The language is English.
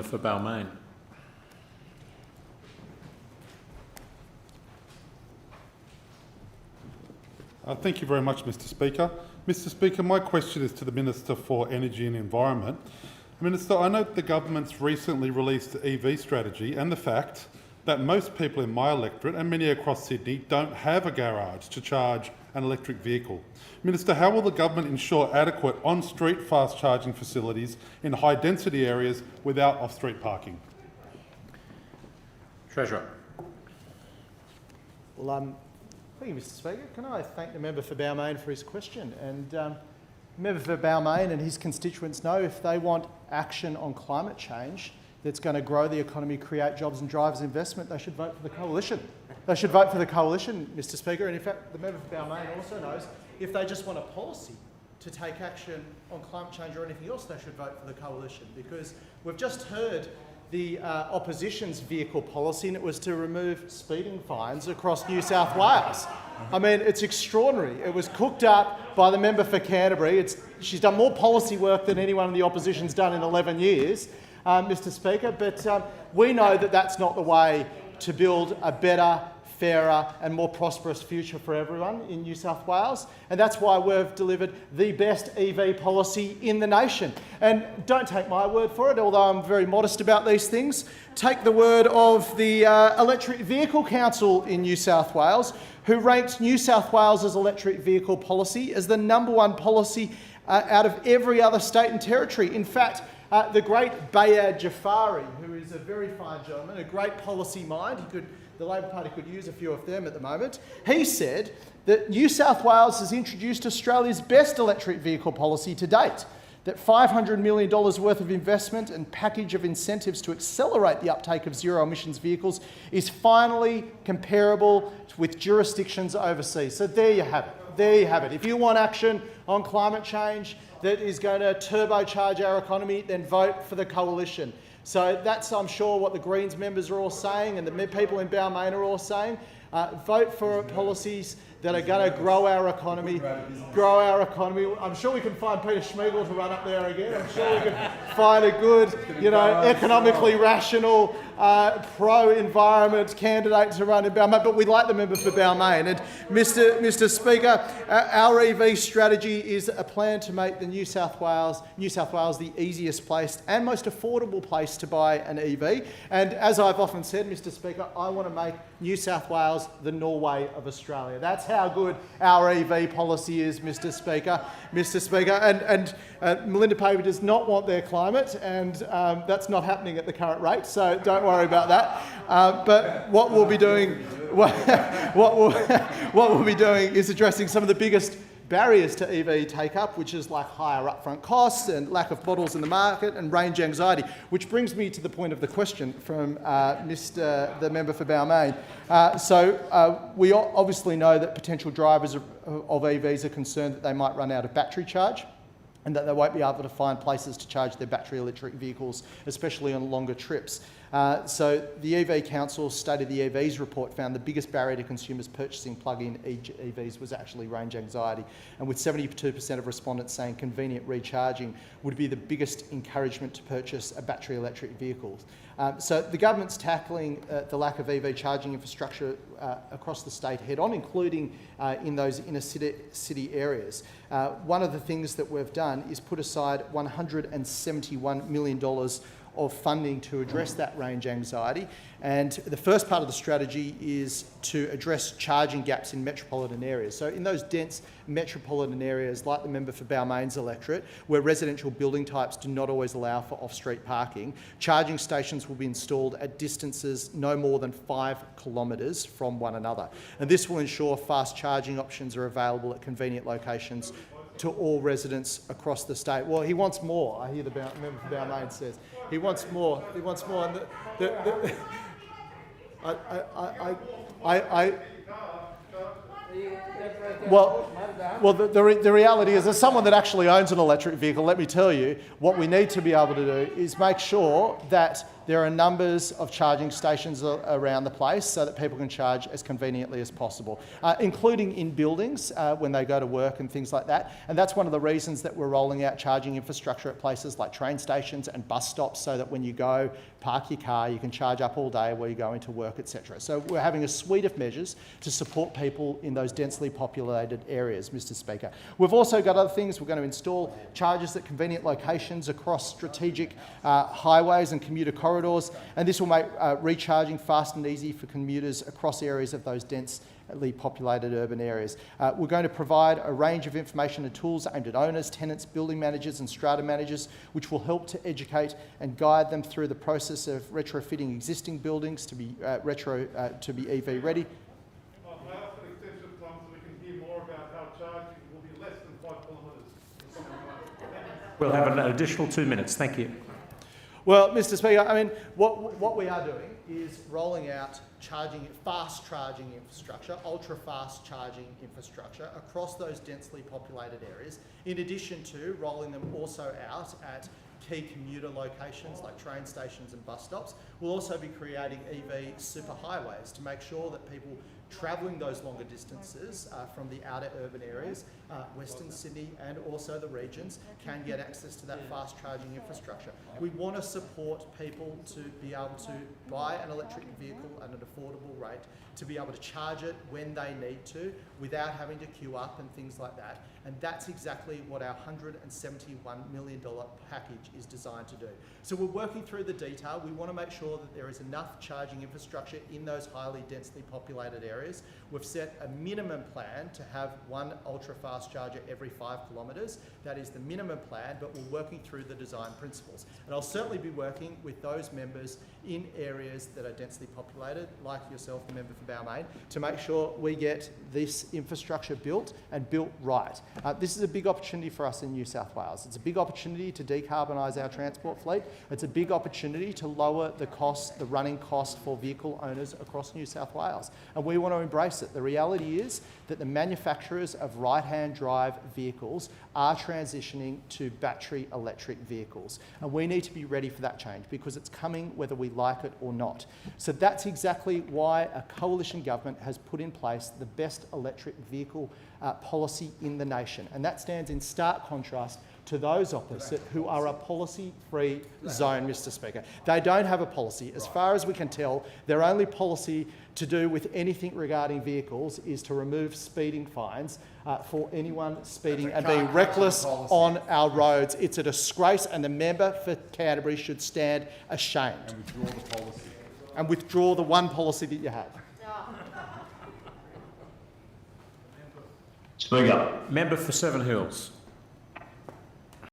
for Balmain. Thank you very much, Mr Speaker. Mr Speaker, my question is to the Minister for Energy and Environment. Minister, I note the government's recently released EV strategy and the fact that most people in my electorate and many across Sydney don't have a garage to charge an electric vehicle. Minister, how will the government ensure adequate on-street fast charging facilities in high-density areas without off-street parking? Treasurer. Well, thank you, Mr Speaker. Can I thank the member for Balmain for his question? And the member for Balmain and his constituents know if they want action on climate change that's going to grow the economy, create jobs and drive investment, they should vote for the coalition. They should vote for the coalition, Mr Speaker. And in fact, the member for Balmain also knows if they just want a policy to take action on climate change or anything else, they should vote for the coalition, because we've just heard the opposition's vehicle policy, and it was to remove speeding fines across New South Wales. I mean, it's extraordinary. It was cooked up by the member for Canterbury. She's done more policy work than anyone in the opposition's done in 11 years, Mr Speaker, but we know that that's not the way to build a better, fairer and more prosperous future for everyone in New South Wales, and that's why we've delivered the best EV policy in the nation. And don't take my word for it, although I'm very modest about these things. Take the word of the Electric Vehicle Council in New South Wales, who ranked New South Wales's electric vehicle policy as the #1 policy out of every other state and territory. In fact, the great Bayad Jafari, who is a very fine gentleman, a great policy mind, the Labor Party could use a few of them at the moment, he said that New South Wales has introduced Australia's best electric vehicle policy to date, that $500 million worth of investment and package of incentives to accelerate the uptake of zero-emissions vehicles is finally comparable with jurisdictions overseas. So there you have it. There you have it. If you want action on climate change that is going to turbocharge our economy, then vote for the coalition. So that's, I'm sure, what the Greens members are all saying and the people in Balmain are all saying. Vote for policies that are going to grow our economy. I'm sure we can find Peter Schmeichel to run up there again. I'm sure we can find a good, economically rational, pro-environment candidate to run in Balmain. But we'd like the member for Balmain. And Mr Speaker, our EV strategy is a plan to make the New South Wales the easiest place and most affordable place to buy an EV. And as I've often said, Mr Speaker, I want to make New South Wales the Norway of Australia. That's how good our EV policy is, Mr Speaker. And Melinda Pavey does not want their climate, and that's not happening at the current rate, so don't worry about that. But what we'll be doing, what we'll be doing is addressing some of the biggest barriers to EV take-up, which is like higher upfront costs and lack of models in the market and range anxiety, which brings me to the point of the question from the member for Balmain. We obviously know that potential drivers of EVs are concerned that they might run out of battery charge and that they won't be able to find places to charge their battery electric vehicles, especially on longer trips. So the EV Council's State of the EVs report found the biggest barrier to consumers purchasing plug-in EVs was actually range anxiety, and with 72% of respondents saying convenient recharging would be the biggest encouragement to purchase a battery electric vehicle. So the government's tackling the lack of EV charging infrastructure across the state head-on, including in those inner city areas. One of the things that we've done is put aside $171 million of funding to address that range anxiety. And the first part of the strategy is to address charging gaps in metropolitan areas. So in those dense metropolitan areas, like the member for Balmain's electorate, where residential building types do not always allow for off-street parking, charging stations will be installed at distances no more than 5 kilometres from one another. And this will ensure fast charging options are available at convenient locations to all residents across the state. Well, he wants more, I hear the member for Balmain says. He wants more. He wants more. And the reality is, as someone that actually owns an electric vehicle, let me tell you, what we need to be able to do is make sure that there are numbers of charging stations around the place so that people can charge as conveniently as possible, including in buildings when they go to work and things like that. And that's one of the reasons that we're rolling out charging infrastructure at places like train stations and bus stops, so that when you go park your car, you can charge up all day where you go into work, etc. So we're having a suite of measures to support people in those densely populated areas, Mr. Speaker. We've also got other things. We're going to install chargers at convenient locations across strategic highways and commuter corridors, and this will make recharging fast and easy for commuters across areas of those densely populated urban areas. We're going to provide a range of information and tools aimed at owners, tenants, building managers and strata managers, which will help to educate and guide them through the process of retrofitting existing buildings to be EV ready. I asked an extension of time so we can hear more about how charging will be less than 5 kilometres. We'll have an additional 2 minutes. Thank you. Well, Mr. Speaker, I mean, what we are doing is rolling out fast charging infrastructure, ultra-fast charging infrastructure across those densely populated areas, in addition to rolling them also out at key commuter locations like train stations and bus stops. We'll also be creating EV superhighways to make sure that people travelling those longer distances from the outer urban areas, Western Sydney and also the regions, can get access to that fast charging infrastructure. We want to support people to be able to buy an electric vehicle at an affordable rate, to be able to charge it when they need to without having to queue up and things like that. And that's exactly what our $171 million package is designed to do. So we're working through the detail. We want to make sure that there is enough charging infrastructure in those highly densely populated areas. We've set a minimum plan to have one ultra-fast charger every 5 kilometres. That is the minimum plan, but we're working through the design principles. And I'll certainly be working with those members in areas that are densely populated, like yourself, the member for Balmain, to make sure we get this infrastructure built and built right. This is a big opportunity for us in New South Wales. It's a big opportunity to decarbonise our transport fleet. It's a big opportunity to lower the cost, the running cost for vehicle owners across New South Wales. And we want to embrace it. The reality is that the manufacturers of right-hand drive vehicles are transitioning to battery electric vehicles. And we need to be ready for that change because it's coming whether we like it or not. So that's exactly why a coalition government has put in place the best electric vehicle policy in the nation. And that stands in stark contrast to those opposite who are a policy-free zone, Mr. Speaker. They don't have a policy. As far as we can tell, their only policy to do with anything regarding vehicles is to remove speeding fines for anyone speeding and being reckless on our roads. It's a disgrace, and the member for Canterbury should stand ashamed. And withdraw the policy. And withdraw the one policy that you have. Speak up. Member for Seven Hills.